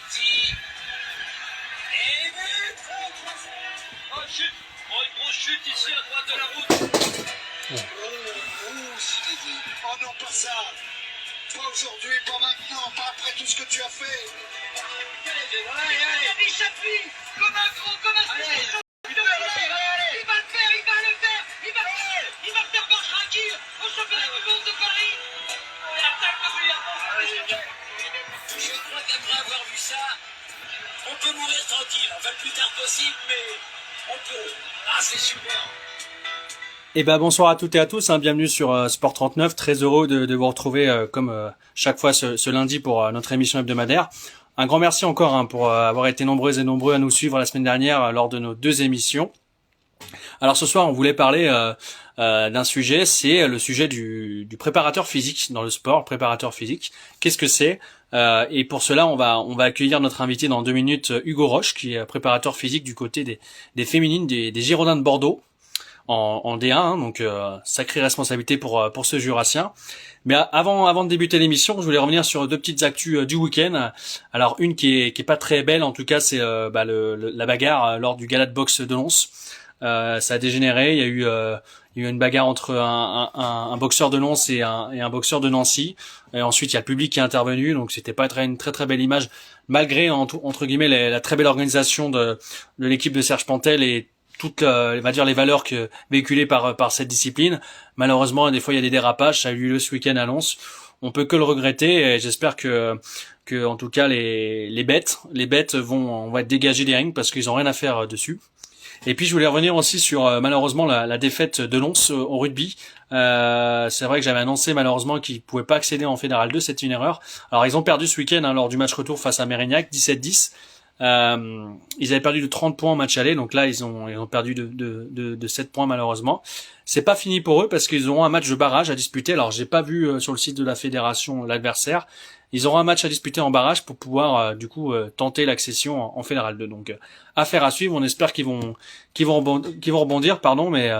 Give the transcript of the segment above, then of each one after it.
Petit. Et but. Oh, chute. Oh, une grosse chute ici à droite de la route. Oh, Zinedine. Oh non, pas ça. Pas aujourd'hui, pas maintenant, pas après tout ce que tu as fait. Allez, Chapuis. Comme un gros, comme un spécialiste. Il va le faire, il va le faire, il va le faire. Il va faire pas tranquille au championnat du monde de Paris. Oh, l'attaque de William. Je crois qu'après avoir vu ça, on peut mourir tranquille. Enfin, le plus tard possible, mais on peut. Ah, c'est super. Eh ben bonsoir à toutes et à tous, hein, bienvenue sur Sport 39. Très heureux de vous retrouver comme chaque fois ce lundi pour notre émission hebdomadaire. Un grand merci encore pour avoir été nombreuses et nombreux à nous suivre la semaine dernière lors de nos deux émissions. Alors ce soir, on voulait parler d'un sujet, c'est le sujet du préparateur physique dans le sport, préparateur physique. Qu'est-ce que c'est Et pour cela, on va accueillir notre invité dans 2 minutes, Hugo Roche, qui est préparateur physique du côté des féminines des Girondins de Bordeaux en D1, hein, donc sacrée responsabilité pour ce Jurassien. Mais avant de débuter l'émission, je voulais revenir sur 2 petites actus du week-end. Alors une qui est pas très belle, en tout cas, c'est la bagarre lors du gala de boxe de Lons. Ça a dégénéré. Il y a eu une bagarre entre un boxeur de Lons et un boxeur de Nancy. Et ensuite, il y a le public qui est intervenu. Donc, c'était pas une très très belle image, malgré entre guillemets la très belle organisation de l'équipe de Serge Pantel et toutes on va dire les valeurs véhiculées par cette discipline. Malheureusement, des fois, il y a des dérapages. Ça a eu lieu ce week-end à Lons. On peut que le regretter et j'espère que en tout cas les bêtes on va être dégagées des rings parce qu'ils ont rien à faire dessus. Et puis je voulais revenir aussi sur malheureusement la défaite de Lons au rugby. C'est vrai que j'avais annoncé malheureusement qu'ils pouvaient pas accéder en Fédéral 2, c'est une erreur. Alors ils ont perdu ce week-end lors du match retour face à Mérignac, 17-10. Ils avaient perdu de 30 points en match aller, donc là ils ont perdu de 7 points malheureusement. C'est pas fini pour eux parce qu'ils auront un match de barrage à disputer. Alors j'ai pas vu sur le site de la fédération l'adversaire. Ils auront un match à disputer en barrage pour pouvoir tenter l'accession en Fédéral 2. Donc affaire à suivre. On espère qu'ils vont rebondir, pardon, mais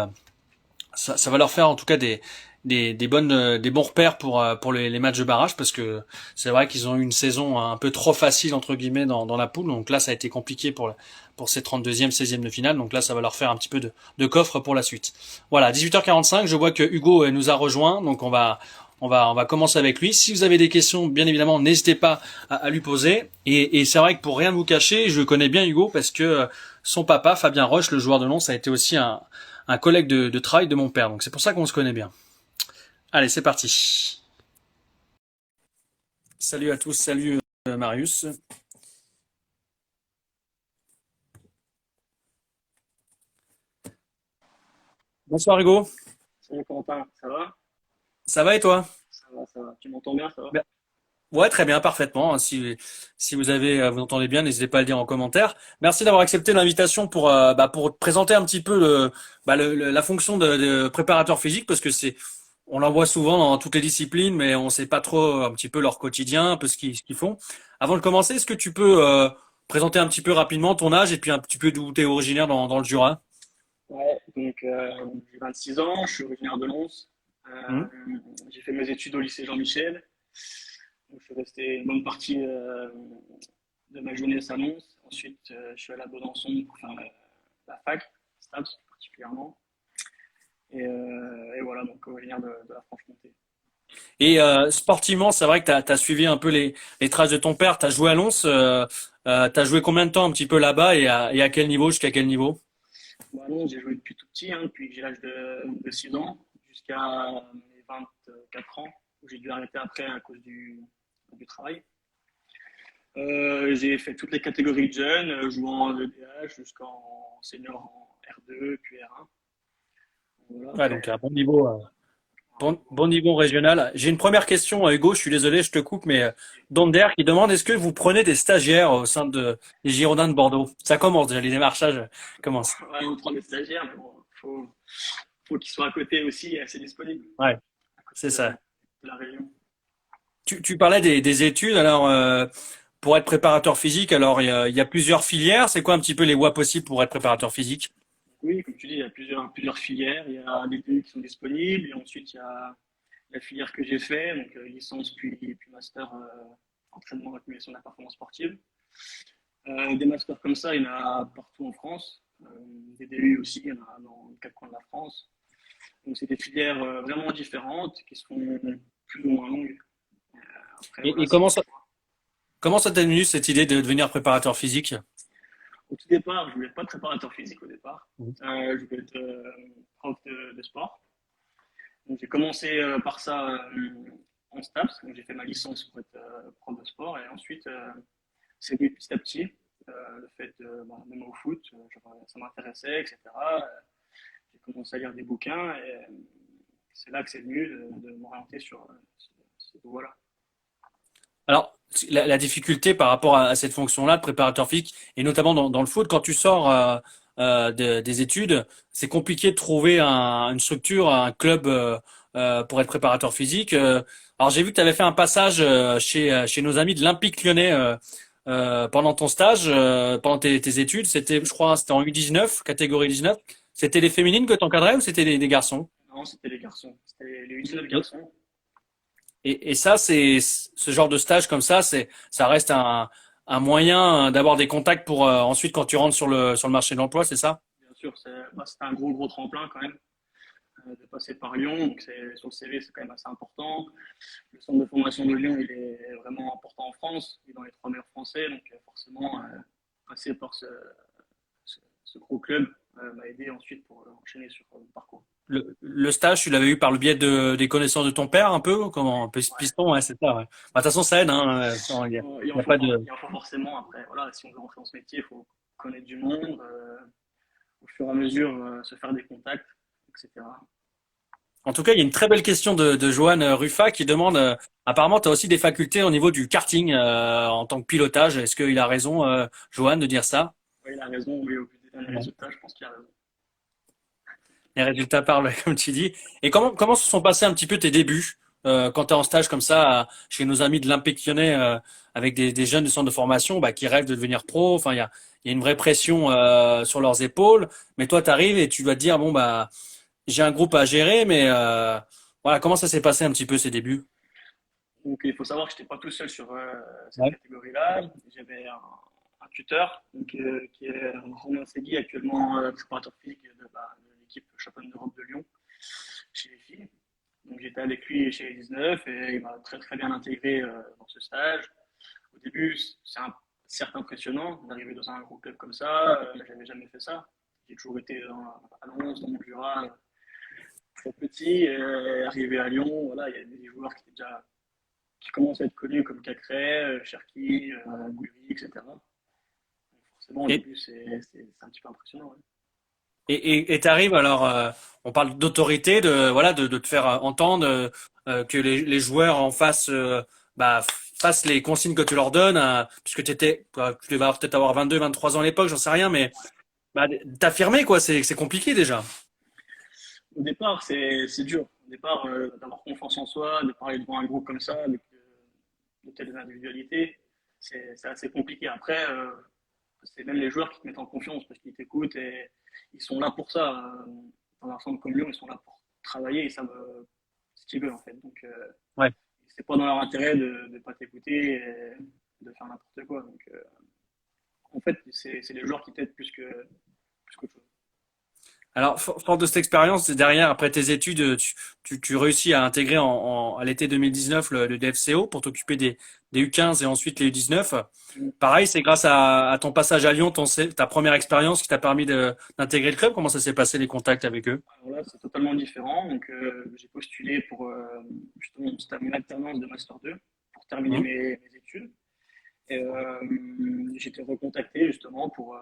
ça va leur faire en tout cas des bons repères pour les matchs de barrage parce que c'est vrai qu'ils ont eu une saison un peu trop facile entre guillemets dans la poule. Donc là ça a été compliqué pour ces 32e, 16e de finale. Donc là ça va leur faire un petit peu de coffre pour la suite. Voilà, 18h45, je vois que Hugo nous a rejoint. Donc on va commencer avec lui. Si vous avez des questions, bien évidemment, n'hésitez pas à lui poser. Et c'est vrai que pour rien vous cacher, je connais bien Hugo parce que son papa, Fabien Roche, le joueur de Lens, a été aussi un collègue de travail de mon père. Donc c'est pour ça qu'on se connaît bien. Allez, c'est parti. Salut à tous, salut Marius. Bonsoir Hugo. Salut Quentin, ça va? Ça va et toi? Ça va, ça va. Tu m'entends bien, ça va? Bien. Ouais, très bien, parfaitement. Si vous entendez bien, n'hésitez pas à le dire en commentaire. Merci d'avoir accepté l'invitation pour présenter un petit peu la fonction de préparateur physique parce que on l'en voit souvent dans toutes les disciplines, mais on sait pas trop un petit peu leur quotidien, un peu ce qu'ils font. Avant de commencer, est-ce que tu peux présenter un petit peu rapidement ton âge et puis un petit peu d'où tu es originaire dans le Jura? Ouais, donc j'ai 26 ans, je suis originaire de Lons. Hmm. Euh, j'ai fait mes études au lycée Jean-Michel. Donc, je suis resté une bonne partie de ma jeunesse à Lons. Ensuite, je suis allé à Besançon pour faire la fac, STAPS particulièrement. Et voilà, donc originaire de la Franche-Comté. Et sportivement, c'est vrai que tu as suivi un peu les traces de ton père. Tu as joué à Lons. Tu as joué combien de temps un petit peu là-bas et à quel niveau, jusqu'à quel niveau? Bon, à Lons, j'ai joué depuis tout petit, hein, depuis que j'ai l'âge de 6 ans jusqu'à mes 24 ans, où j'ai dû arrêter après à cause du travail. J'ai fait toutes les catégories de jeunes, jouant en EDH jusqu'en senior en R2, puis R1. Voilà, Ouais, après, donc un bon niveau. Bon niveau régional. J'ai une première question, Hugo. Je suis désolé, je te coupe, mais Donder qui demande est-ce que vous prenez des stagiaires au sein des Girondins de Bordeaux? Ça commence déjà, les démarchages commencent. ouais, on prend des stagiaires, mais bon, faut qu'ils soient à côté aussi, assez disponibles, Ouais, à côté c'est ça. de la région. Tu parlais des études. Alors, pour être préparateur physique, alors il y a plusieurs filières. C'est quoi un petit peu les voies possibles pour être préparateur physique? Oui, comme tu dis, il y a plusieurs filières. Il y a des DU qui sont disponibles, et ensuite il y a la filière que j'ai fait, donc licence puis master entraînement et accumulation de la performance sportive. Des masters comme ça, il y en a partout en France. Des DU aussi, il y en a dans 4 coins de la France. Donc, c'est des filières vraiment différentes qui sont plus ou moins longues. Après, Et voilà, c'est des choix. comment ça t'est venu cette idée de devenir préparateur physique? Au tout départ, je voulais pas être préparateur physique au départ. Mhm. Je voulais être prof de sport. Donc, j'ai commencé par ça en STAPS. Donc, j'ai fait ma licence pour être prof de sport. Et ensuite, c'est venu petit à petit. Le fait de au foot, ça m'intéressait, etc. J'ai commencé à lire des bouquins et c'est là que c'est venu de m'orienter sur ce voie-là. Alors, la difficulté par rapport à cette fonction-là de préparateur physique, et notamment dans le foot, quand tu sors des études, c'est compliqué de trouver une structure, un club pour être préparateur physique. Alors, j'ai vu que tu avais fait un passage chez nos amis de l'Olympique Lyonnais pendant ton stage, pendant tes études. C'était, je crois, c'était en U19, catégorie 19. C'était les féminines que tu encadrais ou c'était les garçons? Non, c'était les garçons. C'était les 19 garçons. Et ça, c'est ce genre de stage comme ça reste un moyen d'avoir des contacts pour ensuite quand tu rentres sur le marché de l'emploi, c'est ça? Bien sûr, c'était un gros tremplin quand même de passer par Lyon. Donc sur le CV, c'est quand même assez important. Le centre de formation de Lyon, il est vraiment important en France. Il est dans les 3 meilleurs français. Donc forcément, passer par ce gros club m'a aidé ensuite pour enchaîner sur le parcours. Le stage, tu l'avais eu par le biais des connaissances de ton père un peu? Comment? Ouais. Piston, ouais, c'est ça, ouais. Bah, de toute façon, ça aide, hein. Il y a pas de. Il en faut forcément. Après, voilà, si on veut rentrer dans ce métier, il faut connaître du monde, au fur et à mesure se faire des contacts, etc. En tout cas, il y a une très belle question de Johan Ruffa qui demande, apparemment, tu as aussi des facultés au niveau du karting en tant que pilotage. Est-ce qu'il a raison, Johan, de dire ça? Oui, il a raison. Oui, au vu des derniers résultats, je pense qu'il a raison. Les résultats parlent, comme tu dis. Et comment se sont passés un petit peu tes débuts quand tu es en stage comme ça chez nos amis de l'Olympique Lyonnais avec des jeunes du centre de formation bah, qui rêvent de devenir pro. Enfin, il y a une vraie pression sur leurs épaules. Mais toi, tu arrives et tu dois te dire, bon, bah, j'ai un groupe à gérer, mais voilà, comment ça s'est passé un petit peu ces débuts? Donc, il faut savoir que je n'étais pas tout seul sur cette Ouais. catégorie-là. J'avais un tuteur donc, qui est Romain Segui, actuellement préparateur physique de l'équipe championne d'Europe de Lyon chez les filles. Donc, j'étais avec lui chez les 19 et il m'a très bien intégré dans ce stage. Au début, certes impressionnant d'arriver dans un gros club comme ça. J'avais jamais fait ça. J'ai toujours été à Lens, dans mon Jura, très petit. Arrivé à Lyon, voilà, il y a des joueurs qui commencent à être connus comme Cacré, Cherki, Gouiri, etc. Donc forcément, au Et début, c'est un petit peu impressionnant. Ouais. et t'arrives alors, on parle d'autorité, de voilà, de te faire entendre que les joueurs en face, bah, fassent les consignes que tu leur donnes, puisque tu devais peut-être avoir 22, 23 ans à l'époque, j'en sais rien, mais bah, t'affirmer quoi, c'est compliqué déjà. Au départ, c'est dur. Au départ, d'avoir confiance en soi, de parler devant un groupe comme ça, avec de telles individualités, c'est assez compliqué. Après, c'est même les joueurs qui te mettent en confiance parce qu'ils t'écoutent et ils sont là pour ça. Dans un centre comme Lyon, ils sont là pour travailler et savent ce qu'ils veulent en fait. Donc, Ouais. c'est pas dans leur intérêt de ne pas t'écouter et de faire n'importe quoi. Donc, en fait, c'est les joueurs qui t'aident plus qu'autre chose. Alors, fort de cette expérience, derrière, après tes études, tu réussis à intégrer à l'été 2019 le DFCO pour t'occuper des U15 et ensuite les U19. Pareil, c'est grâce à ton passage à Lyon, ta première expérience qui t'a permis d'intégrer le club. Comment ça s'est passé les contacts avec eux? Alors là, c'est totalement différent. Donc, j'ai postulé pour justement c'était une alternance de Master 2 pour terminer Hum. mes études. Et j'ai été recontacté justement pour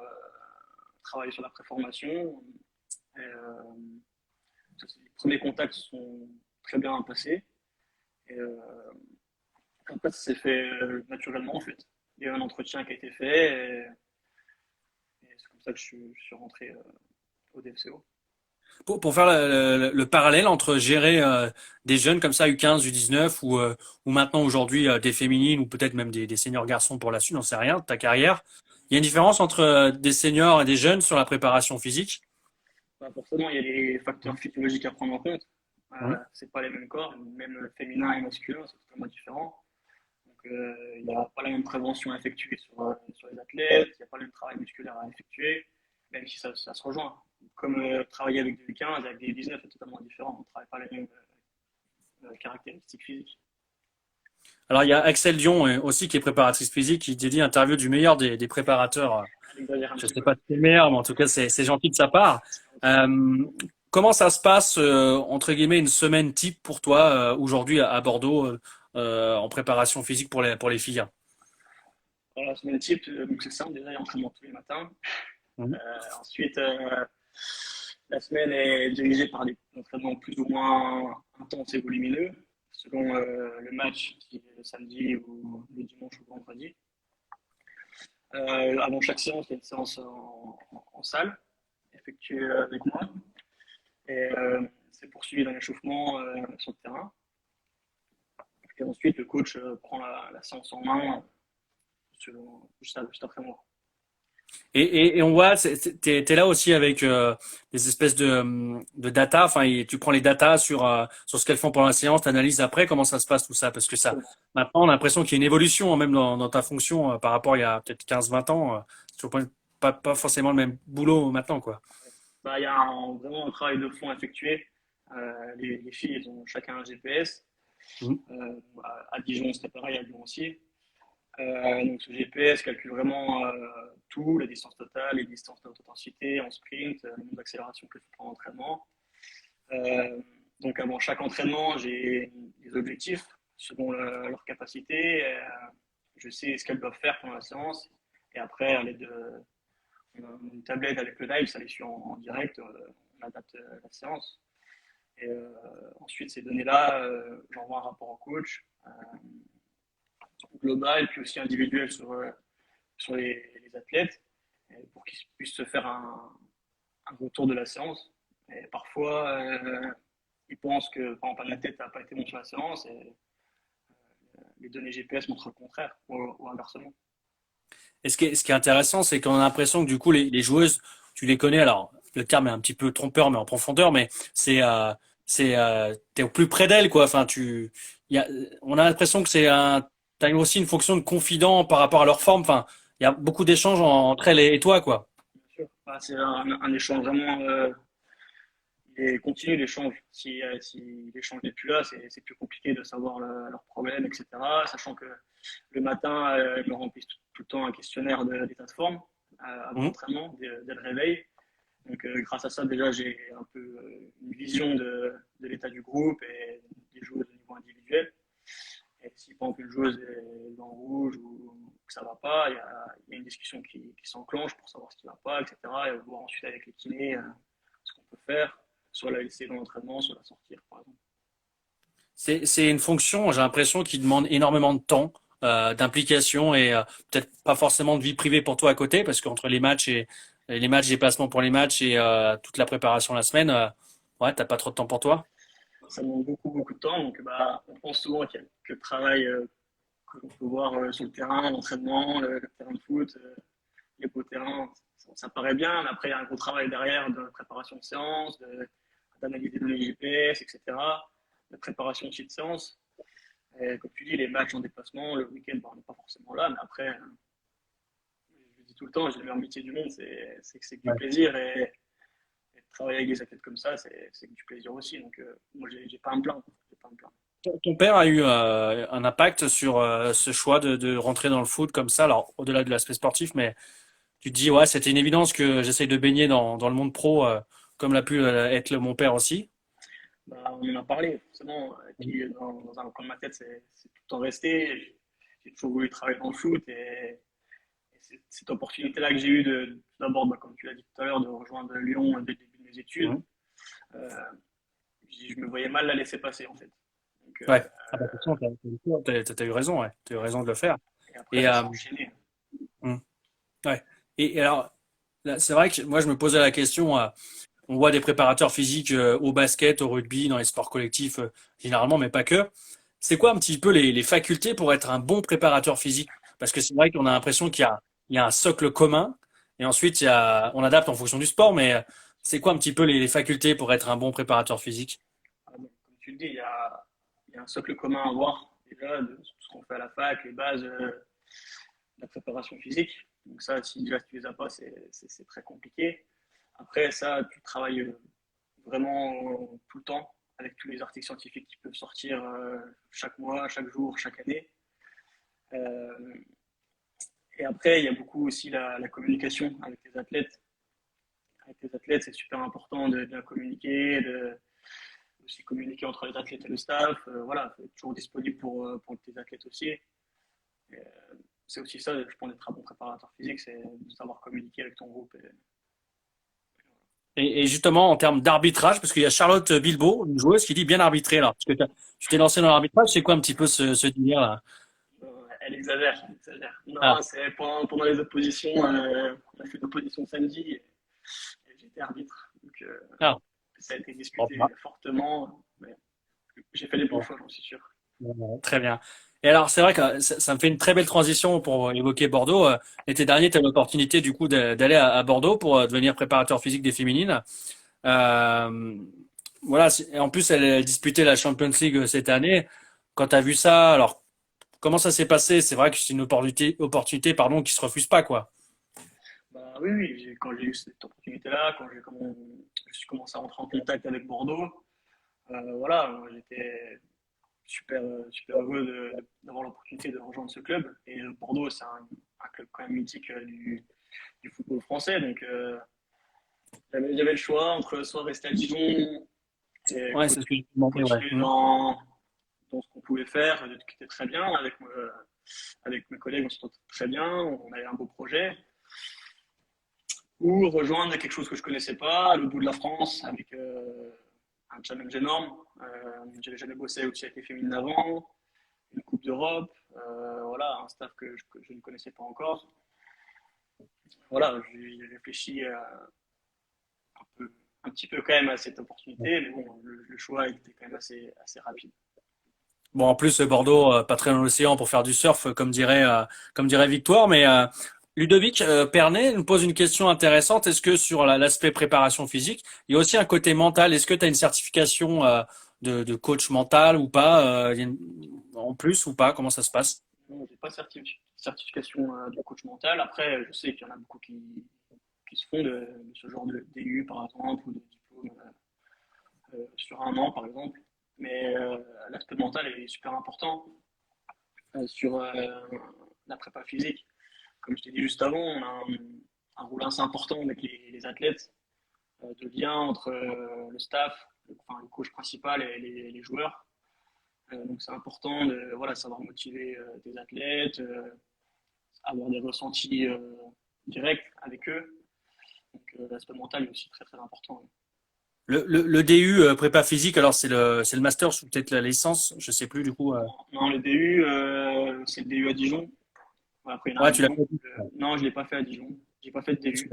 travailler sur la préformation. Et, les premiers contacts se sont très bien passés. Et après, ça s'est fait naturellement en fait. Il y a eu un entretien qui a été fait et c'est comme ça que je suis rentré au DFCO. Pour faire le parallèle entre gérer des jeunes comme ça, U15, U19, ou maintenant aujourd'hui des féminines, ou peut-être même des seniors garçons pour la suite, j'en sais rien, de ta carrière, il y a une différence entre des seniors et des jeunes sur la préparation physique? Bah, forcément, il y a des facteurs physiologiques à prendre en compte. Hum. C'est pas les mêmes corps, même féminin et masculin, c'est totalement différent. Donc, il n'y a pas la même prévention à effectuer sur athlètes, il n'y a pas le même travail musculaire à effectuer, même si ça se rejoint. Comme travailler avec des U15, avec des U19, c'est totalement différent. On ne travaille pas les mêmes caractéristiques physiques. Alors il y a Axel Dion aussi qui est préparatrice physique qui dit interview du meilleur des préparateurs. Elle exagère un Je petit sais peu. pas si c'est le meilleur, mais en tout cas c'est gentil de sa part. Euh, Comment ça se passe entre guillemets une semaine type pour toi aujourd'hui à Bordeaux en préparation physique pour les filles? Voilà, la semaine type, donc c'est simple, déjà, il y a entraînement tous les matins. Mhm. Ensuite, la semaine est dirigée par des entraînements plus ou moins intenses et volumineux, selon le match, si c'est le samedi ou le dimanche ou le vendredi. Avant chaque séance, il y a une séance en salle, effectuée avec moi. Et c'est poursuivi d'un échauffement sur le terrain. Et ensuite, le coach prend la séance en main juste après moi. Et on voit, t'es là aussi avec des espèces de data. Enfin, tu prends les data sur ce qu'elles font pendant la séance, t'analyses après comment ça se passe tout ça, parce que ça, maintenant, on a l'impression qu'il y a une évolution hein, même dans ta fonction par rapport à il y a peut-être 15-20 ans. Tu vois pas forcément le même boulot maintenant, quoi. Bah, il y a vraiment un travail de fond à effectuer. Les filles, elles ont chacun un GPS. Mhm. À Dijon, c'était pareil, à Lyon aussi. Donc ce GPS calcule vraiment tout, la distance totale, les distances de haute intensité en sprint, le nombre d'accélérations que je fais en entraînement. Euh, donc avant chaque entraînement, j'ai des objectifs selon leur capacité. Je sais ce qu'elles doivent faire pendant la séance. Et après, à l'aide d'une tablette avec le live, ça les suit en direct, on adapte la séance. Et ensuite, ces données-là, j'envoie un rapport au coach global, puis aussi individuel sur les athlètes, pour qu'ils puissent se faire un retour de la séance. Et parfois, ils pensent que par exemple, la tête n'a pas été bon sur la séance, et les données GPS montrent le contraire, ou inversement. Et ce qui est intéressant, c'est qu'on a l'impression que du coup, les joueuses, tu les connais. Alors, le terme est un petit peu trompeur, mais en profondeur, mais t'es au plus près d'elles, quoi. Enfin, il y a, on a l'impression que t'as aussi une fonction de confident par rapport à leur forme. Enfin, il y a beaucoup d'échanges entre elles et toi, quoi. Bien sûr. C'est un échange vraiment et continue l'échange. Si l'échange n'est plus là, c'est plus compliqué de savoir leurs problèmes, etc. Sachant que le matin, ils me remplissent tout le temps un questionnaire d'état de forme avant Mhm. l'entraînement, dès le réveil. Donc, grâce à ça, déjà, j'ai un peu une vision de l'état du groupe et des joueuses au niveau individuel. Et si par exemple une joueuse est dans le rouge ou que ça ne va pas, il y a une discussion qui s'enclenche pour savoir ce qui ne va pas, etc. Et voir ensuite avec les kinés ce qu'on peut faire, soit la laisser dans l'entraînement, soit la sortir, par exemple. C'est une fonction, j'ai l'impression, qui demande énormément de temps, d'implication et peut-être pas forcément de vie privée pour toi à côté, parce qu'entre les matchs, les placements pour les matchs et toute la préparation la semaine, ouais, t'as pas trop de temps pour toi. Ça demande beaucoup, beaucoup de temps. Donc, bah, on pense souvent qu'il y a que le travail que l'on peut voir sur le terrain, l'entraînement, le terrain de foot, les beaux terrains. Ça paraît bien, mais après, il y a un gros travail derrière de préparation de séance, d'analyse des données GPS, etc., de préparation aussi de séance. Et comme tu dis, les matchs en déplacement, le week-end, bah, on n'est pas forcément là, mais après, je le dis tout le temps, j'ai le meilleur métier du monde, c'est que du plaisir. Et travailler avec des athlètes comme ça, c'est que du plaisir aussi. Donc, moi, j'ai pas à me plaindre. J'ai pas à me plaindre. Ton père a eu un impact sur ce choix de rentrer dans le foot comme ça, alors au-delà de l'aspect sportif, mais tu te dis, ouais, c'était une évidence que j'essaye de baigner dans le monde pro, comme l'a pu être mon père aussi. Bah, on en a parlé, forcément. Et puis, dans un coin de ma tête, c'est tout le temps resté. J'ai toujours voulu travailler dans le foot. Et cette opportunité-là que j'ai eue d'abord, bah, comme tu l'as dit tout à l'heure, de rejoindre Lyon dès le début de mes études, Mhm. euh, je me voyais mal la laisser passer, en fait. Donc, Ouais. Ah bah, de toute façon, t'as eu raison, ouais. T'as eu raison de le faire. et après, Et, ça s'est enchaîné. hmm, ouais. Et alors, là, c'est vrai que moi, je me posais la question, on voit des préparateurs physiques au basket, au rugby, dans les sports collectifs, généralement, mais pas que. C'est quoi un petit peu les facultés pour être un bon préparateur physique? Parce que c'est vrai qu'on a l'impression il y a un socle commun, et ensuite, on adapte en fonction du sport, mais c'est quoi un petit peu les facultés pour être un bon préparateur physique? Donc, comme tu le dis, il y a un socle commun à avoir déjà de ce qu'on fait à la fac, les bases de la préparation physique. Donc ça, si déjà tu les as pas, c'est très compliqué. Après, ça, tu travailles vraiment tout le temps avec tous les articles scientifiques qui peuvent sortir chaque mois, chaque jour, chaque année. Euh, et après, il y a beaucoup aussi la communication avec les athlètes. Avec les athlètes, c'est super important de bien communiquer, de aussi communiquer entre les athlètes et le staff. Voilà, faut être toujours disponible pour tes athlètes aussi. Et, c'est aussi ça, je pense, d'être un bon préparateur physique, c'est de savoir communiquer avec ton groupe. Et justement, en termes d'arbitrage, parce qu'il y a Charlotte Bilbao, une joueuse, qui dit bien arbitrer là. Parce que tu t'es lancé dans l'arbitrage, c'est quoi un petit peu ce délire là? Elle exagère, elle exagère. Ah, Non, c'est pendant les oppositions, on a fait l'opposition samedi et j'étais arbitre. Donc, ah, ça a été bon, discuté fortement, mais j'ai fait les bons bon, choix, j'en suis sûr. bon, très bien. Et alors, c'est vrai que ça me fait une très belle transition pour évoquer Bordeaux. L'été dernier, tu as l'opportunité du coup d'aller à Bordeaux pour devenir préparateur physique des féminines. Euh, voilà, et en plus, elle disputait la Champions League cette année. Quand tu as vu ça, alors comment ça s'est passé? C'est vrai que c'est une opportunité, pardon, qui se refuse pas, quoi. Bah, oui, oui, quand j'ai eu cette opportunité-là, quand je suis commencé à rentrer en contact avec Bordeaux, voilà, j'étais super heureux d'avoir l'opportunité de rejoindre ce club. Et Bordeaux, c'est un club quand même mythique du football français. Donc, j'avais le choix entre soit rester à Dijon et Ouais, c'est ce que j'ai demandé, ouais. continuer dans ce qu'on pouvait faire, qui était très bien. Avec mes collègues, on s'entend très bien, on avait un beau projet. Ou rejoindre quelque chose que je connaissais pas, à l'autre bout de la France, avec un challenge énorme. J'avais jamais bossé aussi avec les féminines avant, une Coupe d'Europe, voilà, un staff que je ne connaissais pas encore. Voilà, j'ai réfléchi un petit peu quand même à cette opportunité, mais bon, le choix était quand même assez rapide. Bon, en plus, Bordeaux, pas très loin de l'océan pour faire du surf, comme dirait Victoire. Mais Ludovic Pernet nous pose une question intéressante. Est-ce que sur l'aspect préparation physique, il y a aussi un côté mental? Est-ce que tu as une certification de coach mental ou pas en plus ou pas? Comment ça se passe? Non, j'ai pas certification de coach mental. Après, je sais qu'il y en a beaucoup qui se font de ce genre de DU, par exemple, ou de diplôme sur un an, par exemple. Mais l'aspect mental est super important sur la prépa physique. Comme je t'ai dit juste avant, on a un rôle assez important avec les athlètes, de lien entre le staff, enfin, le coach principal et les joueurs. Donc c'est important de voilà, savoir motiver des athlètes, avoir des ressentis directs avec eux. Donc l'aspect mental est aussi très très important. Le DU prépa physique, alors c'est le master ou peut-être la licence, je sais plus du coup. Non, le DU, c'est le DU à Dijon. Après, il y en a Ouais, à tu l'as Dijon. fait. Non, je ne l'ai pas fait à Dijon. J'ai pas fait de DU.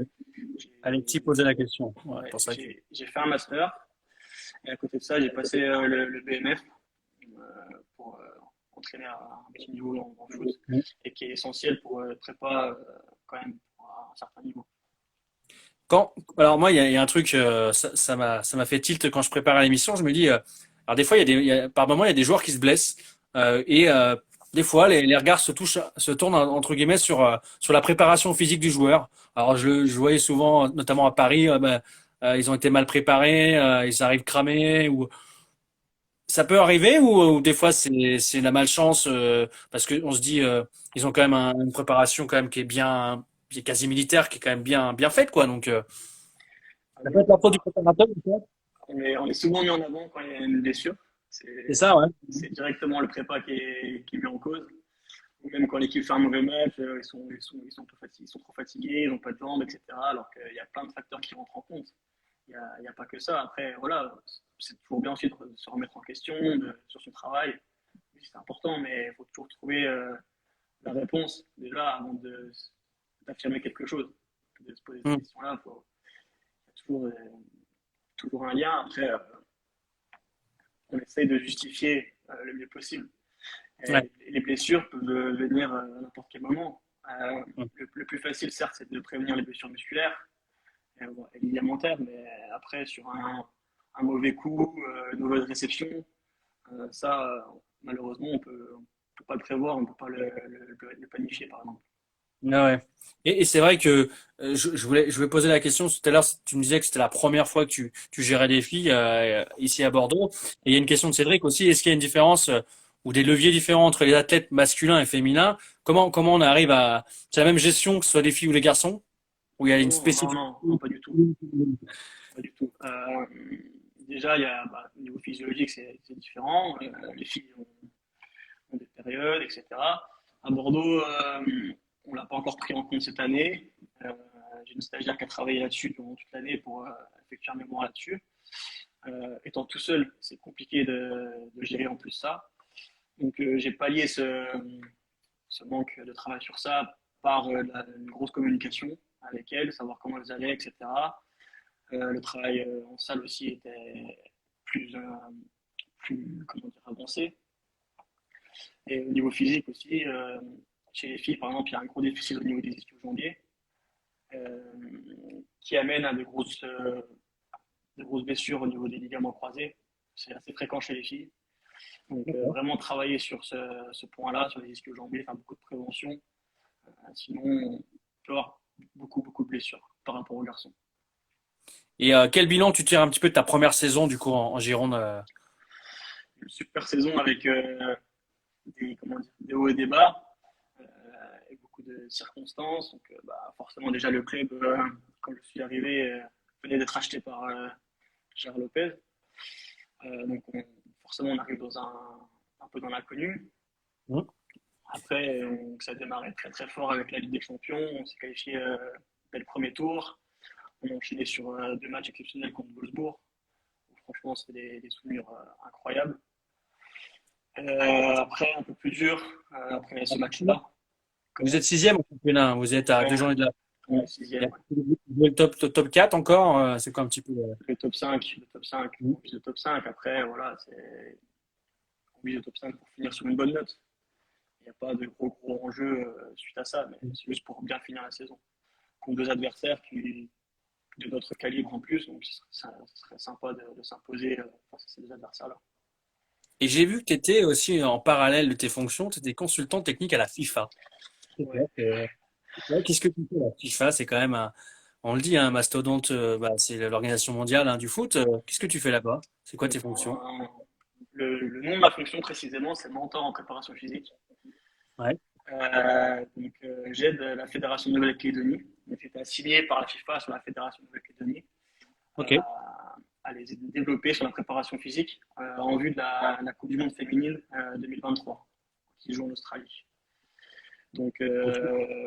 J'ai Alexis posait la question. Ouais, ouais, pour ça que... j'ai fait un master. Et à côté de ça, j'ai passé le BMF pour entraîner à un petit niveau en foot et qui est essentiel pour prépa quand même à un certain niveau. Alors moi, il y a un truc, ça m'a fait tilt quand je préparais l'émission. Je me dis, alors des fois, par moment, il y a des joueurs qui se blessent et des fois, les regards se tournent entre guillemets sur la préparation physique du joueur. Alors je voyais souvent, notamment à Paris, ils ont été mal préparés, ils arrivent cramés ou ça peut arriver ou des fois c'est la malchance parce que on se dit ils ont quand même une préparation quand même qui est quasi militaire, qui est quand même bien faite quoi. Donc ça peut être la faute du préparateur, peut-être. On est souvent mis en avant quand il y a une blessure. C'est C'est ça, ouais. c'est directement le prépa qui est mis en cause. Ou même quand l'équipe fait un mauvais match, ils sont trop fatigués, ils n'ont pas de jambes, etc. Alors qu'il y a plein de facteurs qui rentrent en compte. Il y a pas que ça. Après, voilà, c'est toujours bien aussi de se remettre en question sur son travail. Oui, c'est important, mais il faut toujours trouver la réponse déjà avant d'affirmer quelque chose. De se poser cette Mm. question-là, il y a toujours un lien. Après, on essaye de justifier le mieux possible. Ouais. Et les blessures peuvent venir à n'importe quel moment. Mm. Le plus facile, certes, c'est de prévenir les blessures musculaires et ligamentaires, mais après, sur un mauvais coup, une mauvaise réception, ça, malheureusement, on peut pas le prévoir, on peut pas le planifier, par exemple. Ouais. Et c'est vrai que je voulais poser la question tout à l'heure. Tu me disais que c'était la première fois que tu gérais des filles ici à Bordeaux. Et il y a une question de Cédric aussi. Est-ce qu'il y a une différence ou des leviers différents entre les athlètes masculins et féminins? Comment on arrive à c'est la même gestion que ce soit des filles ou des garçons? Où il y a une Non, non, spécificité? non, non, pas du tout. Pas du tout. Déjà, il y a, au niveau physiologique, c'est différent. Les filles ont des périodes, etc. À Bordeaux, on l'a pas encore pris en compte cette année. Euh, j'ai une stagiaire qui a travaillé là-dessus durant toute l'année pour effectuer un mémoire là-dessus. Étant tout seul, c'est compliqué de gérer en plus ça. Donc, j'ai pallié ce manque de travail sur ça par une grosse communication avec elles, savoir comment elles allaient, etc. Le travail en salle aussi était plus, comment dire, avancé. Et au niveau physique aussi, chez les filles, par exemple, il y a un gros déficit au niveau des ischio-jambiers euh, qui amène à de grosses blessures au niveau des ligaments croisés. C'est assez fréquent chez les filles. Donc, vraiment travailler sur ce point-là, sur les ischio-jambiers, faire beaucoup de prévention. Sinon, on peut avoir beaucoup de blessures par rapport aux garçons. Et quel bilan tu tires un petit peu de ta première saison du coup en Gironde? Une super saison avec comment dire, des hauts et des bas, euh, et beaucoup de circonstances. Donc, forcément, déjà, le club, quand je suis arrivé, venait d'être acheté par Gérard Lopez. Donc, forcément, on arrive un peu dans l'inconnu. Hmm. Après, ça a démarré très très fort avec la Ligue des Champions. On s'est qualifié dès le premier tour. On a enchaîné sur 2 matchs exceptionnels contre Wolfsburg. Franchement, c'était des souvenirs incroyables. Après, un peu plus dur, après ce match-là. Vous Comment? êtes sixième au championnat, hein. Vous êtes à Ouais, 2 journées de la. on est Et sixième. Ouais. vous jouez le top 4 encore? C'est quoi un petit peu Le top 5, le top 5, le- on vise le top 5. Après, voilà, on vise le top 5 pour finir sur une bonne note. Il n'y a pas de gros enjeux suite à ça, mais c'est juste pour bien finir la saison. Contre 2 adversaires de notre calibre en plus, donc ça serait sympa de s'imposer face à ces 2 adversaires-là. Et j'ai vu que tu étais aussi en parallèle de tes fonctions, tu étais consultant technique à la FIFA. C'est Ouais. vrai ouais, qu'est-ce que tu fais à la FIFA? C'est quand même on le dit, un mastodonte, c'est l'organisation mondiale du foot. Qu'est-ce que tu fais là-bas? C'est quoi tes fonctions? Le nom de ma fonction précisément, c'est mentor en préparation physique. Ouais. Donc, j'aide la Fédération de Nouvelle-Calédonie. Donc, j'étais assigné par la FIFA sur la Fédération de Nouvelle-Calédonie Ok. à les développer sur la préparation physique en vue de la Coupe du Monde féminine 2023 qui joue en Australie. Donc, Ok.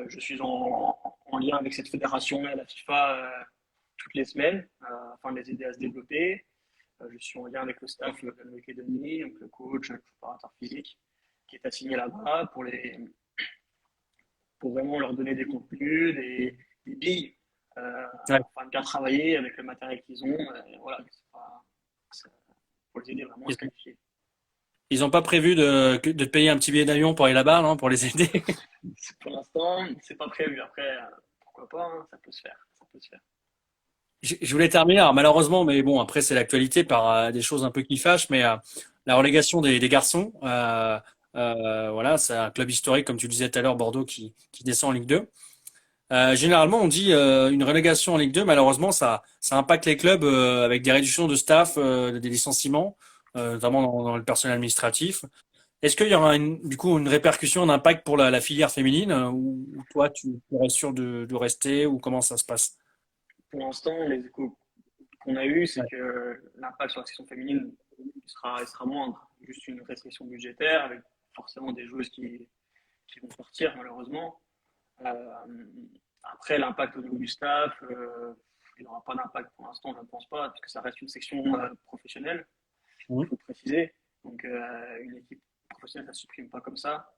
je suis en lien avec cette fédération et la FIFA toutes les semaines afin de les aider à se développer. Je suis en lien avec le staff de la Nouvelle-Calédonie, donc le coach, le préparateur physique, qui est assigné là-bas pour vraiment leur donner des contenus, des billes, Ouais. afin de bien travailler avec le matériel qu'ils ont. Voilà, pour les aider vraiment à Ils se qualifier. ils ont pas prévu de te payer un petit billet d'avion pour aller là-bas, non, pour les aider? Pour l'instant, c'est pas prévu. Après, pourquoi pas, hein, ça peut se faire. Ça peut se faire. Je voulais terminer, alors malheureusement, mais bon, après c'est l'actualité par des choses un peu qui fâchent, mais la relégation des garçons, voilà, c'est un club historique, comme tu le disais tout à l'heure, Bordeaux, qui descend en Ligue 2. Généralement, on dit une relégation en Ligue 2, malheureusement, ça impacte les clubs avec des réductions de staff, des licenciements, notamment dans le personnel administratif. Est-ce qu'il y aura du coup une répercussion, un impact pour la filière féminine, ou toi, tu restes sûr de rester, ou comment ça se passe? Pour l'instant, les échos qu'on a eus, c'est Ouais. que l'impact sur la section féminine il sera moindre. Juste une restriction budgétaire avec forcément des joueuses qui vont sortir, malheureusement. Euh, Après, l'impact au niveau du staff, il n'y aura pas d'impact pour l'instant, je ne pense pas, parce que ça reste une section professionnelle, il Mhm. faut préciser. Donc, une équipe professionnelle, ça ne se supprime pas comme ça.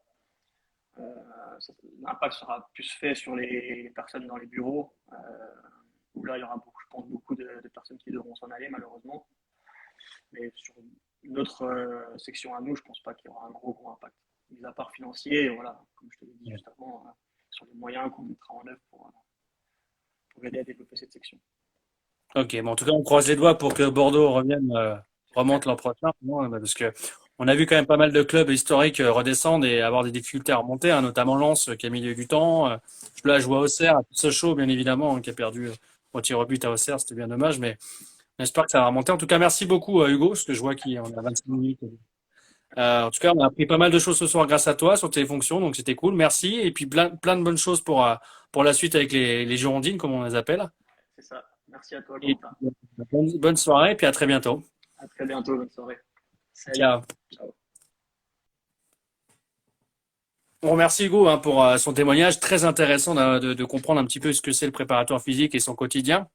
L'impact sera plus fait sur les personnes dans les bureaux, où là, il y aura beaucoup, je pense, beaucoup de personnes qui devront s'en aller, malheureusement. Mais sur une autre section à nous, je ne pense pas qu'il y aura un gros impact. Mis à part financier, voilà, comme je te l'ai dit juste avant, sur les moyens qu'on mettra en œuvre pour aider à développer cette section. Ok, bon, en tout cas, on croise les doigts pour que Bordeaux remonte l'an prochain, parce que On a vu quand même pas mal de clubs historiques redescendre et avoir des difficultés à remonter, hein, notamment Lens qui a mis du temps. Là, je vois Auxerre, Sochaux bien évidemment, hein, qui a perdu au tir au but à Auxerre, c'était bien dommage, mais j'espère que ça va remonter. En tout cas, merci beaucoup Hugo, parce que je vois qu'on a 25 minutes. En tout cas, on a appris pas mal de choses ce soir grâce à toi sur tes fonctions, donc c'était cool. Merci. Et puis plein de bonnes choses pour la suite avec les Girondines, comme on les appelle. C'est ça. Merci à toi, Et Quentin. puis, bonne soirée, et puis à très bientôt. À très bientôt. Bonne soirée. Salut. Ciao. Ciao. On remercie Hugo hein, pour son témoignage très intéressant de comprendre un petit peu ce que c'est le préparateur physique et son quotidien.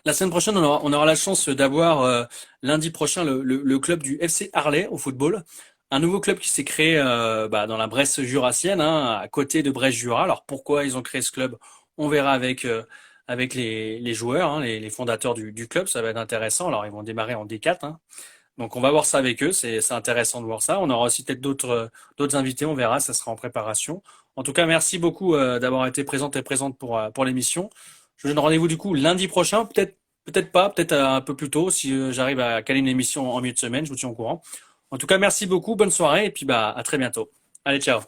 La semaine prochaine, on aura la chance d'avoir lundi prochain le club du FC Arlay au football. Un nouveau club qui s'est créé dans la Bresse jurassienne, hein, à côté de Bresse-Jura. Alors pourquoi ils ont créé ce club? On verra avec les joueurs, hein, les fondateurs du club. Ça va être intéressant. Alors ils vont démarrer en D4. Hein. Donc on va voir ça avec eux. C'est intéressant de voir ça. On aura aussi peut-être d'autres invités. On verra. Ça sera en préparation. En tout cas, merci beaucoup d'avoir été présente pour l'émission. Je vous donne rendez-vous du coup lundi prochain, peut-être pas, peut-être un peu plus tôt si j'arrive à caler une émission en milieu de semaine, je vous tiens au courant. En tout cas, merci beaucoup, bonne soirée et puis à très bientôt. Allez, ciao.